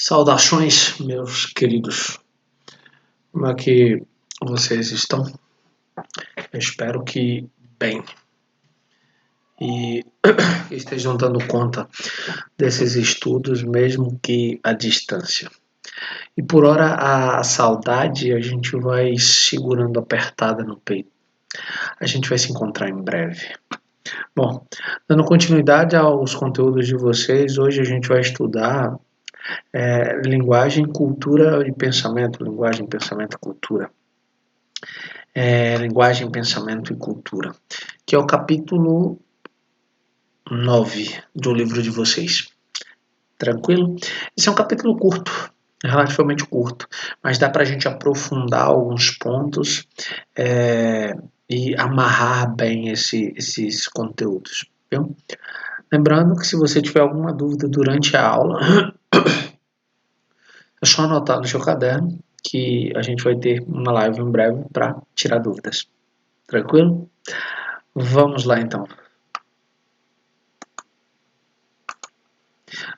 Saudações, meus queridos. Como é que vocês estão? Eu espero que bem. E estejam dando conta desses estudos, mesmo que à distância. E por hora a saudade a gente vai segurando apertada no peito. A gente vai se encontrar em breve. Bom, dando continuidade aos conteúdos de vocês, hoje a gente vai estudar linguagem, cultura e pensamento. Linguagem, pensamento e cultura. Linguagem, pensamento e cultura, que é o capítulo 9 do livro de vocês. Tranquilo? Esse é um capítulo curto, relativamente curto, mas dá para a gente aprofundar alguns pontos e amarrar bem esses conteúdos. Viu? Lembrando que se você tiver alguma dúvida durante a aula, é só anotar no seu caderno que a gente vai ter uma live em breve para tirar dúvidas. Tranquilo? Vamos lá então.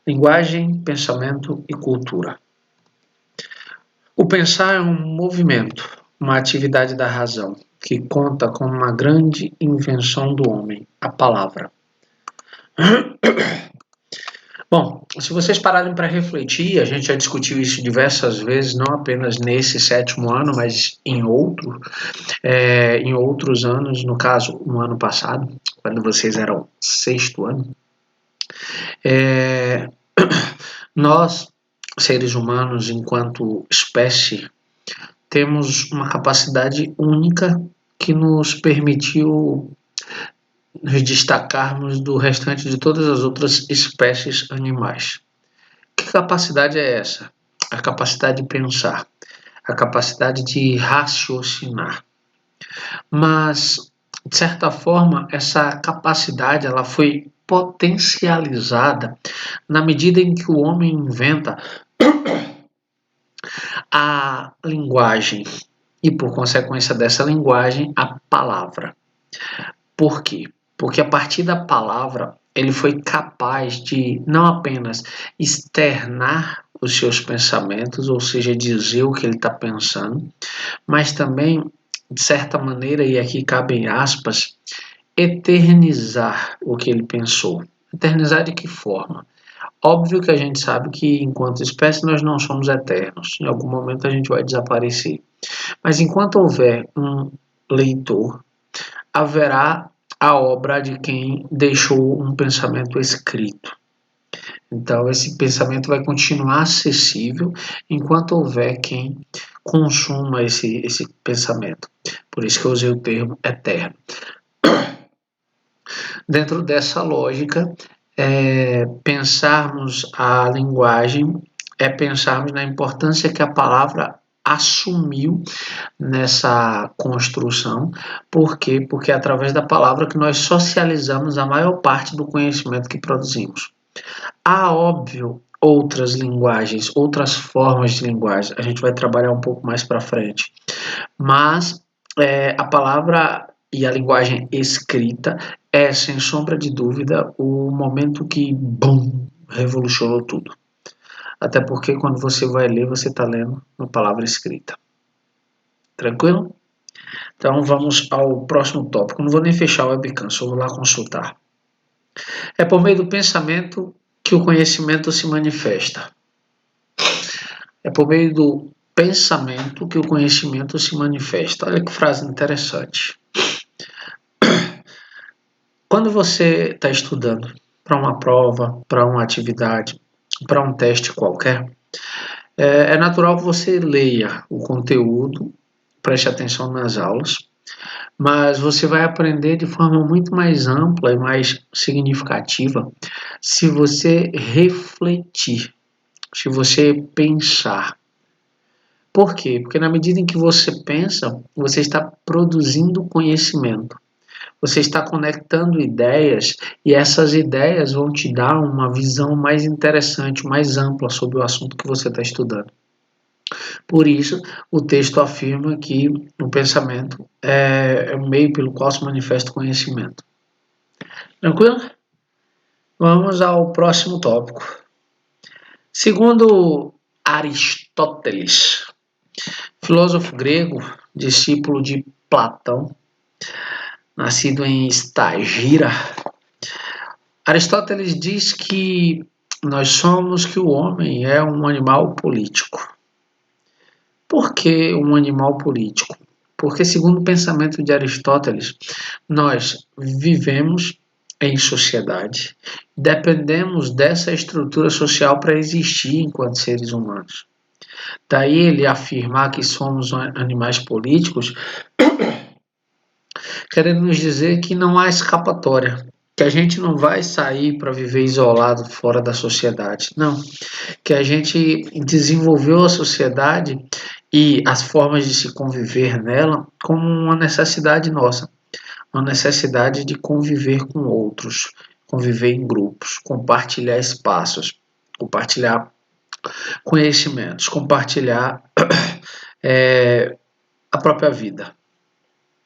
Linguagem, pensamento e cultura. O pensar é um movimento, uma atividade da razão, que conta com uma grande invenção do homem, a palavra. Bom, se vocês pararem para refletir, a gente já discutiu isso diversas vezes, não apenas nesse 7º ano, mas em outros anos, no caso, no ano passado, quando vocês eram 6º ano. Nós, seres humanos, enquanto espécie, temos uma capacidade única que nos permitiu nos destacarmos do restante de todas as outras espécies animais. Que capacidade é essa? A capacidade de pensar, a capacidade de raciocinar. Mas, de certa forma, essa capacidade ela foi potencializada na medida em que o homem inventa a linguagem e, por consequência dessa linguagem, a palavra. Por quê? Porque a partir da palavra ele foi capaz de não apenas externar os seus pensamentos, ou seja, dizer o que ele está pensando, mas também, de certa maneira, e aqui cabem aspas, eternizar o que ele pensou. Eternizar de que forma? Óbvio que a gente sabe que, enquanto espécie, nós não somos eternos. Em algum momento a gente vai desaparecer. Mas enquanto houver um leitor, haverá a obra de quem deixou um pensamento escrito. Então, esse pensamento vai continuar acessível enquanto houver quem consuma esse pensamento. Por isso que eu usei o termo eterno. Dentro dessa lógica, pensarmos a linguagem é pensarmos na importância que a palavra assumiu nessa construção. Por quê? Porque é através da palavra que nós socializamos a maior parte do conhecimento que produzimos. Há, óbvio, outras linguagens, outras formas de linguagem. A gente vai trabalhar um pouco mais para frente. Mas a palavra e a linguagem escrita é, sem sombra de dúvida, o momento que, bum, revolucionou tudo. Até porque quando você vai ler, você está lendo uma palavra escrita. Tranquilo? Então vamos ao próximo tópico. Não vou nem fechar o webcam, só vou lá consultar. É por meio do pensamento que o conhecimento se manifesta. É por meio do pensamento que o conhecimento se manifesta. Olha que frase interessante. Quando você está estudando para uma prova, para uma atividade, para um teste qualquer, é natural que você leia o conteúdo, preste atenção nas aulas, mas você vai aprender de forma muito mais ampla e mais significativa se você refletir, se você pensar. Por quê? Porque na medida em que você pensa, você está produzindo conhecimento. Você está conectando ideias e essas ideias vão te dar uma visão mais interessante, mais ampla sobre o assunto que você está estudando. Por isso, o texto afirma que o pensamento é o meio pelo qual se manifesta o conhecimento. Tranquilo? Vamos ao próximo tópico. Segundo Aristóteles, filósofo grego, discípulo de Platão, nascido em Estagira, Aristóteles diz que que o homem é um animal político. Por que um animal político? Porque, segundo o pensamento de Aristóteles, nós vivemos em sociedade, dependemos dessa estrutura social para existir enquanto seres humanos. Daí ele afirmar que somos animais políticos, querendo nos dizer que não há escapatória, que a gente não vai sair para viver isolado fora da sociedade, não, que a gente desenvolveu a sociedade e as formas de se conviver nela como uma necessidade nossa, uma necessidade de conviver com outros, conviver em grupos, compartilhar espaços, compartilhar conhecimentos, compartilhar a própria vida.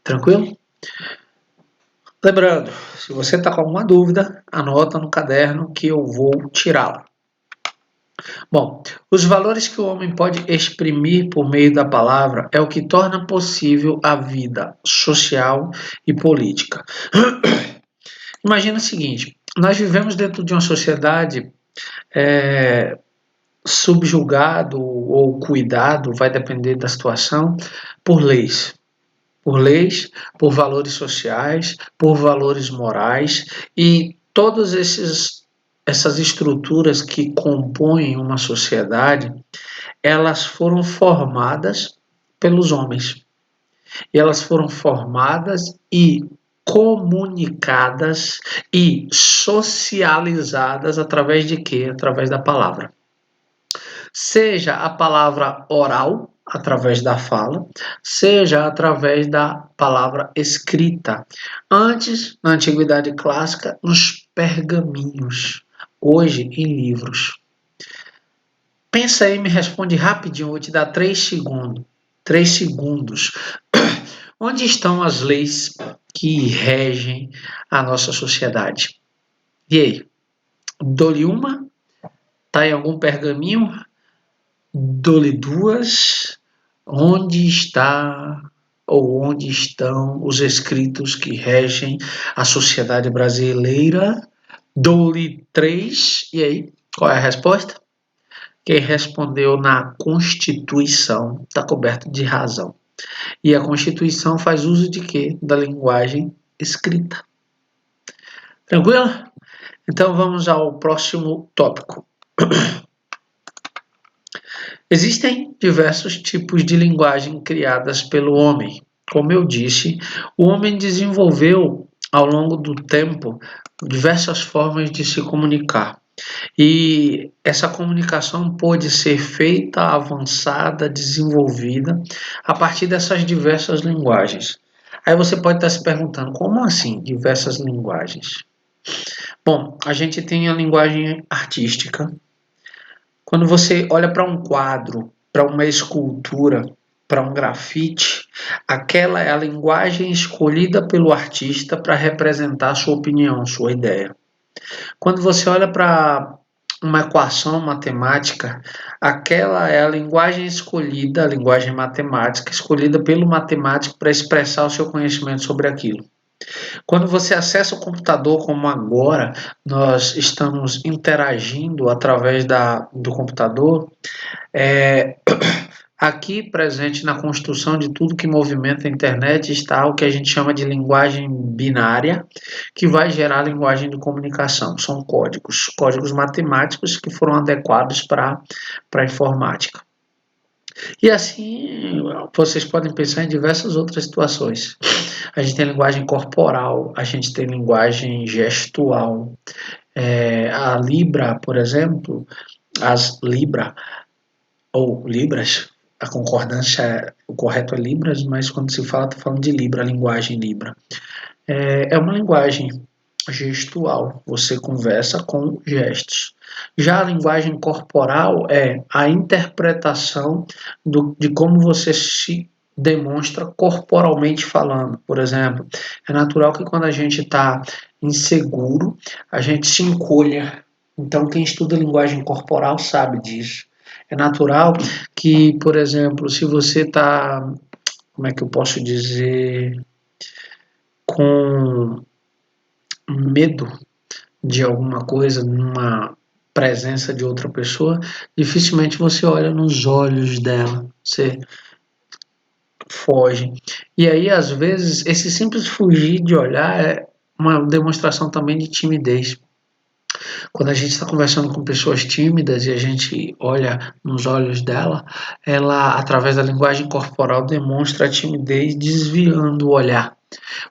Tranquilo? Lembrando, se você está com alguma dúvida, anota no caderno que eu vou tirá-la. Bom, os valores que o homem pode exprimir por meio da palavra é o que torna possível a vida social e política. Imagina o seguinte, nós vivemos dentro de uma sociedade subjugado ou cuidado, vai depender da situação, por leis. Por leis, por valores sociais, por valores morais e todas essas estruturas que compõem uma sociedade, elas foram formadas pelos homens. E elas foram formadas e comunicadas e socializadas através de quê? Através da palavra. Seja a palavra oral, através da fala, seja através da palavra escrita. Antes, na Antiguidade Clássica, nos pergaminhos. Hoje, em livros. Pensa aí, me responde rapidinho, vou te dar 3 segundos. 3 segundos. Onde estão as leis que regem a nossa sociedade? E aí? Dou-lhe uma? Está em algum pergaminho? Dou-lhe duas? Onde está ou onde estão os escritos que regem a sociedade brasileira? Dou-lhe 3. E aí? Qual é a resposta? Quem respondeu na Constituição está coberto de razão. E a Constituição faz uso de quê? Da linguagem escrita. Tranquilo? Então vamos ao próximo tópico. Existem diversos tipos de linguagem criadas pelo homem. Como eu disse, o homem desenvolveu ao longo do tempo diversas formas de se comunicar. E essa comunicação pode ser feita, avançada, desenvolvida a partir dessas diversas linguagens. Aí você pode estar se perguntando, como assim diversas linguagens? Bom, a gente tem a linguagem artística. Quando você olha para um quadro, para uma escultura, para um grafite, aquela é a linguagem escolhida pelo artista para representar sua opinião, sua ideia. Quando você olha para uma equação matemática, aquela é a linguagem escolhida, a linguagem matemática, escolhida pelo matemático para expressar o seu conhecimento sobre aquilo. Quando você acessa o computador, como agora nós estamos interagindo através do computador, aqui presente na construção de tudo que movimenta a internet está o que a gente chama de linguagem binária, que vai gerar a linguagem de comunicação. São códigos matemáticos que foram adequados para a informática. E assim, vocês podem pensar em diversas outras situações. A gente tem linguagem corporal, a gente tem linguagem gestual. A Libra, por exemplo, as Libra, ou Libras, a concordância, o correto é Libras, mas quando se fala, está falando de Libra, a linguagem Libra. É uma linguagem gestual, você conversa com gestos. Já a linguagem corporal é a interpretação de como você se demonstra corporalmente falando. Por exemplo, é natural que quando a gente está inseguro, a gente se encolha, Então, quem estuda linguagem corporal sabe disso. É natural que, por exemplo, se você está, como é que eu posso dizer, com medo de alguma coisa, numa presença de outra pessoa, dificilmente você olha nos olhos dela, você foge. E aí, às vezes, esse simples fugir de olhar é uma demonstração também de timidez. Quando a gente está conversando com pessoas tímidas e a gente olha nos olhos dela, ela, através da linguagem corporal, demonstra a timidez desviando o olhar.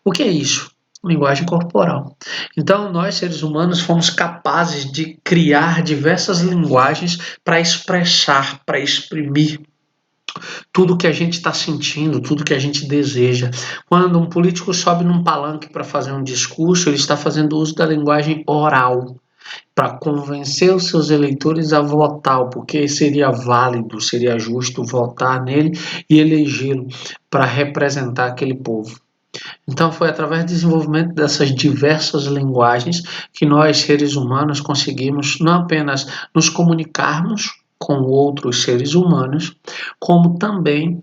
O que é isso? Linguagem corporal. Então, nós, seres humanos, fomos capazes de criar diversas linguagens para expressar, para exprimir tudo que a gente está sentindo, tudo que a gente deseja. Quando um político sobe num palanque para fazer um discurso, ele está fazendo uso da linguagem oral para convencer os seus eleitores a votar, porque seria válido, seria justo votar nele e elegê-lo para representar aquele povo. Então, foi através do desenvolvimento dessas diversas linguagens que nós, seres humanos, conseguimos não apenas nos comunicarmos com outros seres humanos, como também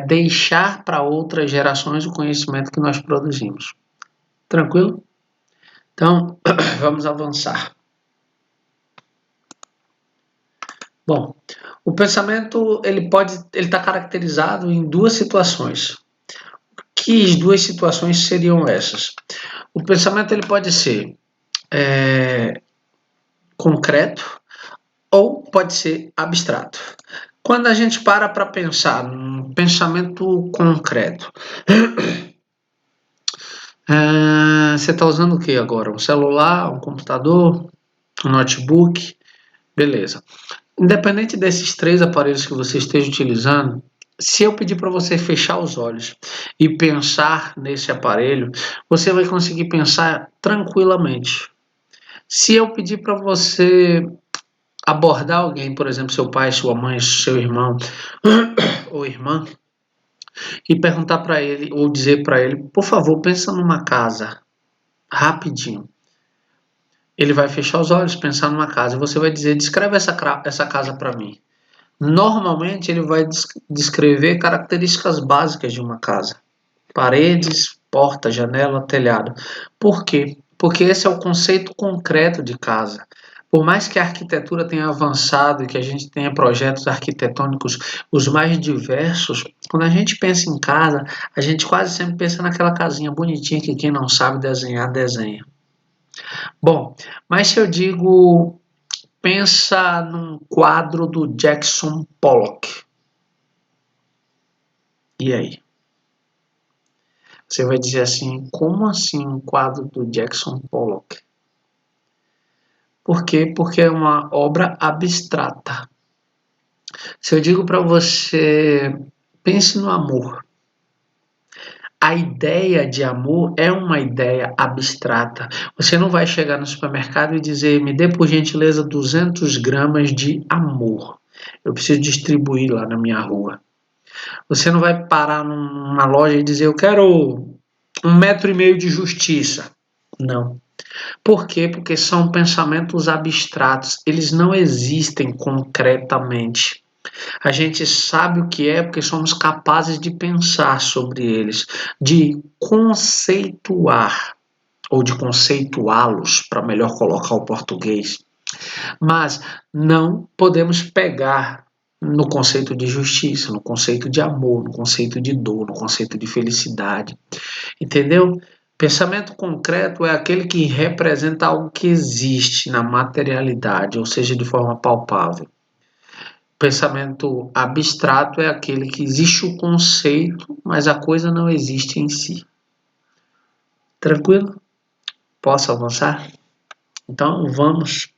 deixar para outras gerações o conhecimento que nós produzimos. Tranquilo? Então, vamos avançar. Bom, o pensamento ele está caracterizado em duas situações. Que duas situações seriam essas? O pensamento ele pode ser concreto ou pode ser abstrato. Quando a gente para pensar num pensamento concreto, você está usando o que agora? Um celular, um computador, um notebook? Beleza. Independente desses três aparelhos que você esteja utilizando, se eu pedir para você fechar os olhos e pensar nesse aparelho, você vai conseguir pensar tranquilamente. Se eu pedir para você abordar alguém, por exemplo, seu pai, sua mãe, seu irmão ou irmã, e perguntar para ele, ou dizer para ele, por favor, pensa numa casa, rapidinho. Ele vai fechar os olhos, pensar numa casa, e você vai dizer, descreve essa casa para mim. Normalmente ele vai descrever características básicas de uma casa. Paredes, porta, janela, telhado. Por quê? Porque esse é o conceito concreto de casa. Por mais que a arquitetura tenha avançado e que a gente tenha projetos arquitetônicos os mais diversos, quando a gente pensa em casa, a gente quase sempre pensa naquela casinha bonitinha que quem não sabe desenhar, desenha. Bom, mas se eu digo, pensa num quadro do Jackson Pollock. E aí? Você vai dizer assim, como assim um quadro do Jackson Pollock? Por quê? Porque é uma obra abstrata. Se eu digo para você, pense no amor. A ideia de amor é uma ideia abstrata. Você não vai chegar no supermercado e dizer, me dê por gentileza 200 gramas de amor. Eu preciso distribuir lá na minha rua. Você não vai parar numa loja e dizer, eu quero 1,5 metro de justiça. Não. Por quê? Porque são pensamentos abstratos. Eles não existem concretamente. A gente sabe o que é porque somos capazes de pensar sobre eles, de conceituar ou de conceituá-los, para melhor colocar o português. Mas não podemos pegar no conceito de justiça, no conceito de amor, no conceito de dor, no conceito de felicidade. Entendeu? Pensamento concreto é aquele que representa algo que existe na materialidade, ou seja, de forma palpável. Pensamento abstrato é aquele que existe o conceito, mas a coisa não existe em si. Tranquilo? Posso avançar? Então vamos.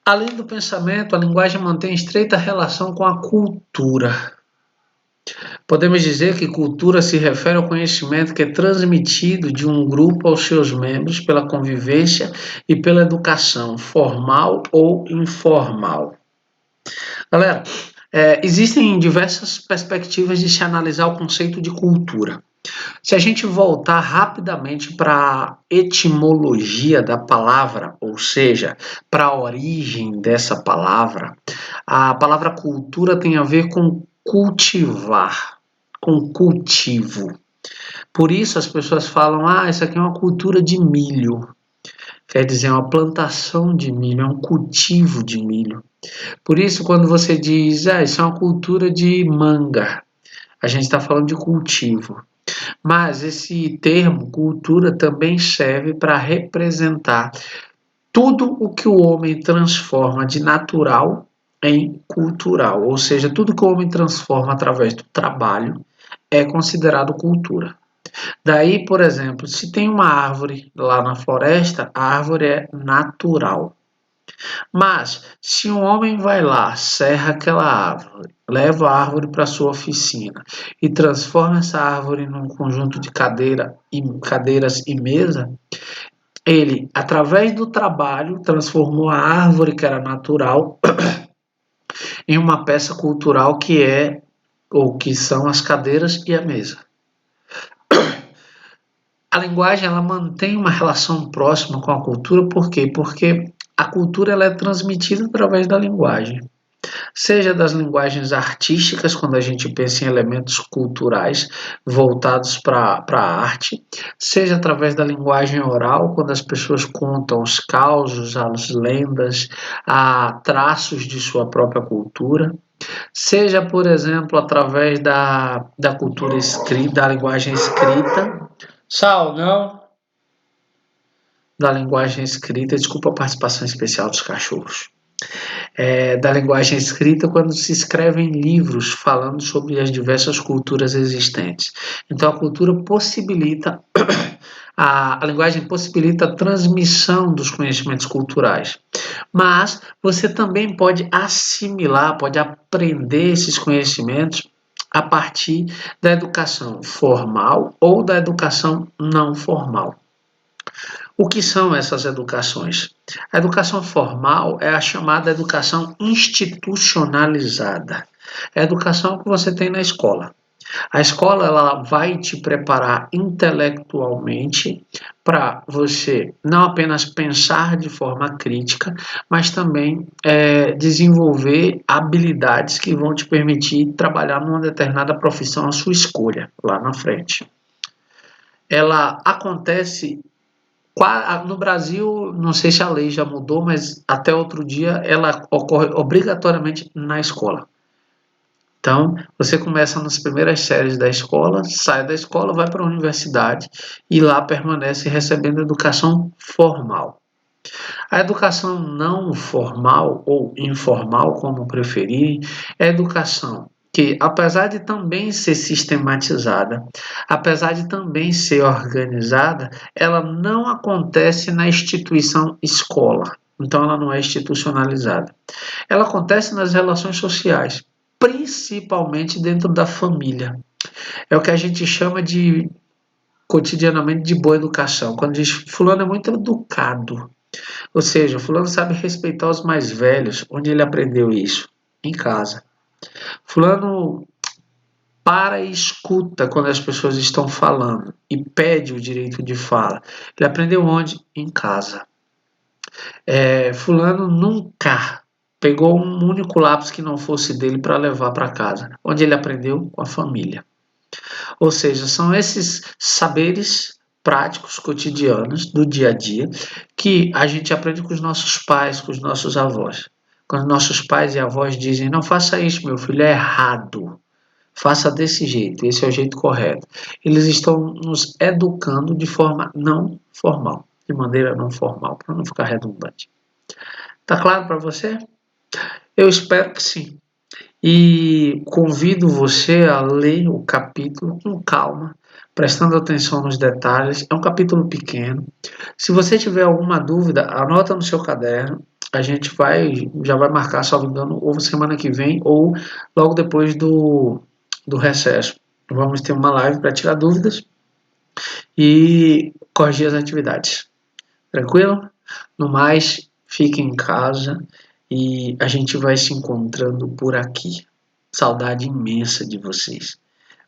Além do pensamento, a linguagem mantém estreita relação com a cultura. Podemos dizer que cultura se refere ao conhecimento que é transmitido de um grupo aos seus membros pela convivência e pela educação, formal ou informal. Galera, existem diversas perspectivas de se analisar o conceito de cultura. Se a gente voltar rapidamente para a etimologia da palavra, ou seja, para a origem dessa palavra, a palavra cultura tem a ver com cultivar, com cultivo. Por isso as pessoas falam, isso aqui é uma cultura de milho. Quer dizer, é uma plantação de milho, é um cultivo de milho. Por isso, quando você diz, isso é uma cultura de manga, a gente está falando de cultivo. Mas esse termo cultura também serve para representar tudo o que o homem transforma de natural em cultural, ou seja, tudo que o homem transforma através do trabalho é considerado cultura. Daí, por exemplo, se tem uma árvore lá na floresta, a árvore é natural. Mas, se um homem vai lá, serra aquela árvore, leva a árvore para sua oficina e transforma essa árvore num conjunto de cadeiras e mesa, ele, através do trabalho, transformou a árvore que era natural em uma peça cultural que é ou que são as cadeiras e a mesa. A linguagem ela mantém uma relação próxima com a cultura, por quê? Porque a cultura ela é transmitida através da linguagem. Seja das linguagens artísticas, quando a gente pensa em elementos culturais voltados para a arte, seja através da linguagem oral, quando as pessoas contam os causos, as lendas, traços de sua própria cultura, seja, por exemplo, através da cultura escrita, da linguagem escrita. Sal, não? Da linguagem escrita, desculpa a participação especial dos cachorros. Da linguagem escrita quando se escrevem livros falando sobre as diversas culturas existentes. Então, a cultura possibilita, a linguagem possibilita a transmissão dos conhecimentos culturais. Mas você também pode assimilar, pode aprender esses conhecimentos a partir da educação formal ou da educação não formal. O que são essas educações? A educação formal é a chamada educação institucionalizada. É a educação que você tem na escola. A escola ela vai te preparar intelectualmente para você não apenas pensar de forma crítica, mas também desenvolver habilidades que vão te permitir trabalhar numa determinada profissão à sua escolha lá na frente. Ela acontece no Brasil, não sei se a lei já mudou, mas até outro dia ela ocorre obrigatoriamente na escola. Então, você começa nas primeiras séries da escola, sai da escola, vai para a universidade e lá permanece recebendo educação formal. A educação não formal ou informal, como preferirem, é a educação que, apesar de também ser sistematizada, apesar de também ser organizada, ela não acontece na instituição escola. Então, ela não é institucionalizada. Ela acontece nas relações sociais, principalmente dentro da família. É o que a gente chama de, cotidianamente, de boa educação. Quando diz fulano é muito educado, ou seja, fulano sabe respeitar os mais velhos. Onde ele aprendeu isso? Em casa. Fulano para e escuta quando as pessoas estão falando e pede o direito de fala. Ele aprendeu onde? Em casa. Fulano nunca pegou um único lápis que não fosse dele para levar para casa. Onde ele aprendeu? Com a família. Ou seja, são esses saberes práticos, cotidianos, do dia a dia, que a gente aprende com os nossos pais, com os nossos avós. Quando nossos pais e avós dizem, não faça isso, meu filho, é errado. Faça desse jeito, esse é o jeito correto. Eles estão nos educando de forma não formal, de maneira não formal, para não ficar redundante. Tá claro para você? Eu espero que sim. E convido você a ler o capítulo com calma, prestando atenção nos detalhes. É um capítulo pequeno. Se você tiver alguma dúvida, anota no seu caderno. A gente já vai marcar, salvo engano, ou semana que vem, ou logo depois do recesso. Vamos ter uma live para tirar dúvidas e corrigir as atividades. Tranquilo? No mais, fique em casa e a gente vai se encontrando por aqui. Saudade imensa de vocês.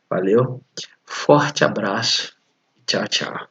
Valeu? Forte abraço. Tchau, tchau.